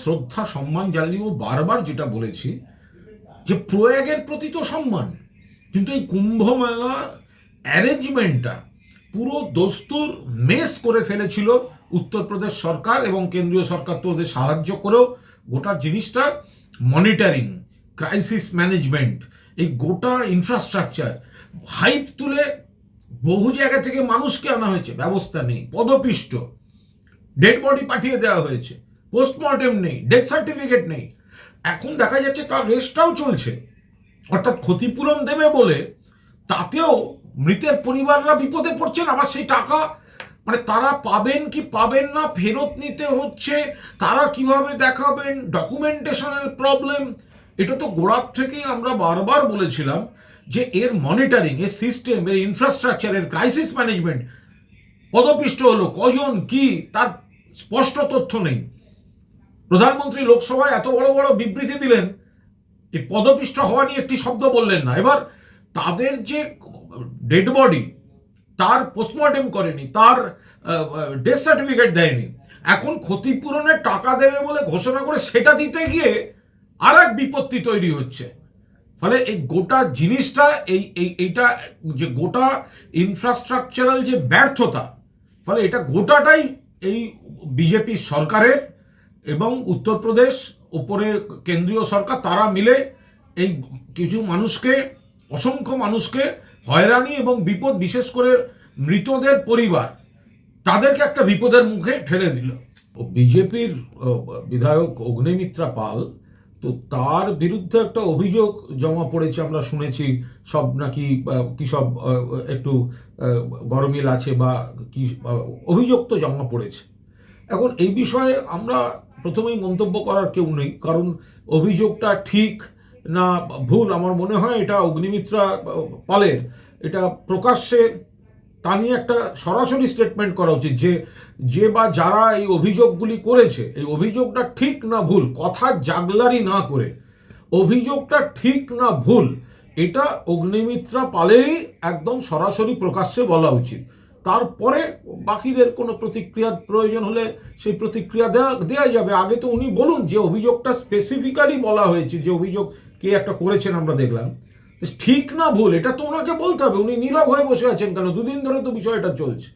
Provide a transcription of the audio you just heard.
শ্রদ্ধা সম্মান জানিয়েও বারবার যেটা বলেছি যে প্রয়াগের প্রতি তো সম্মান, কিন্তু এই কুম্ভ মেলা অ্যারেঞ্জমেন্টটা পুরো দস্তুর মেস করে ফেলেছিল উত্তরপ্রদেশ সরকার, এবং কেন্দ্রীয় সরকার তো ওদের সাহায্য করেও গোটা জিনিসটা মনিটরিং, ক্রাইসিস ম্যানেজমেন্ট, এই গোটা ইনফ্রাস্ট্রাকচার হাইপ তুলে বহু জায়গা থেকে মানুষকে আনা হয়েছে, ব্যবস্থা নেই, পদপিষ্ট, ডেড বডি পাঠিয়ে দেওয়া হয়েছে, পোস্টমর্টেম নেই, ডেথ সার্টিফিকেট নেই। এখন দেখা যাচ্ছে তার রেস্টটাও চলছে, অর্থাৎ ক্ষতিপূরণ দেবে বলে তাতেও মৃতের পরিবাররা বিপদে পড়ছেন। আবার সেই টাকা মানে তারা পাবেন কি পাবেন না, ফেরত নিতে হচ্ছে, তারা কিভাবে দেখাবেন, ডকুমেন্টেশনের প্রবলেম। এটা তো গোড়ার থেকেই আমরা বারবার বলেছিলাম যে এর মনিটরিং, এর সিস্টেম, এর ইনফ্রাস্ট্রাকচার, এর ক্রাইসিস ম্যানেজমেন্ট পদপিষ্ট হলো কজন কি তার স্পষ্ট তথ্য নেই। প্রধানমন্ত্রী লোকসভায় এত বড় বড় বিবৃতি দিলেন, এই পদপিষ্ট হওয়া নিয়ে একটি শব্দ বললেন না। এবার তাদের যে ডেড বডি, তার পোস্টমর্টেম করেনি, তার ডেথ সার্টিফিকেট দেয়নি, এখন ক্ষতিপূরণের টাকা দেবে বলে ঘোষণা করে সেটা দিতে গিয়ে আর এক বিপত্তি তৈরি হচ্ছে। ফলে এই গোটা জিনিসটা এইটা যে গোটা ইনফ্রাস্ট্রাকচারাল যে ব্যর্থতা, ফলে এটা গোটাটাই এই বিজেপি সরকারের এবং উত্তরপ্রদেশ উপরে কেন্দ্রীয় সরকার তারা মিলে এই কিছু মানুষকে, অসংখ্য মানুষকে হয়রানি এবং বিপদ, বিশেষ করে মৃতদের পরিবার, তাদেরকে একটা বিপদের মুখে ঠেলে দিল। বিজেপির বিধায়ক অগ্নিমিত্রা পাল, তো তার বিরুদ্ধে একটা অভিযোগ জমা পড়েছে, আমরা শুনেছি সব নাকি কি সব একটু গরমিল আছে বা কি অভিযোগ তো জমা পড়েছে। এখন এই বিষয়ে আমরা প্রথমেই মন্তব্য করার কেউ নেই, কারণ অভিযোগটা ঠিক না ভুল আমার মনে হয় এটা অগ্নিমিত্রা পালের এটা প্রকাশ্যে তা নিয়ে একটা সরাসরি স্টেটমেন্ট করা উচিত যে বা যারা এই অভিযোগগুলি করেছে এই অভিযোগটা ঠিক না ভুল, কথার জাগলারি না করে অভিযোগটা ঠিক না ভুল এটা অগ্নিমিত্রা পালেরই একদম সরাসরি প্রকাশ্যে বলা উচিত। তারপরে বাকিদের কোনো প্রতিক্রিয়ার প্রয়োজন হলে সেই প্রতিক্রিয়া দেওয়া যাবে। আগে তো উনি বলুন যে অভিযোগটা স্পেসিফিক্যালি বলা হয়েছে, যে অভিযোগ কে একটা করেছেন আমরা দেখলাম, ঠিক না ভুল এটা তো ওনাকে বলতে হবে। উনি নীরব হয়ে বসে আছেন কেন? দুদিন ধরে তো বিষয়টা চলছে।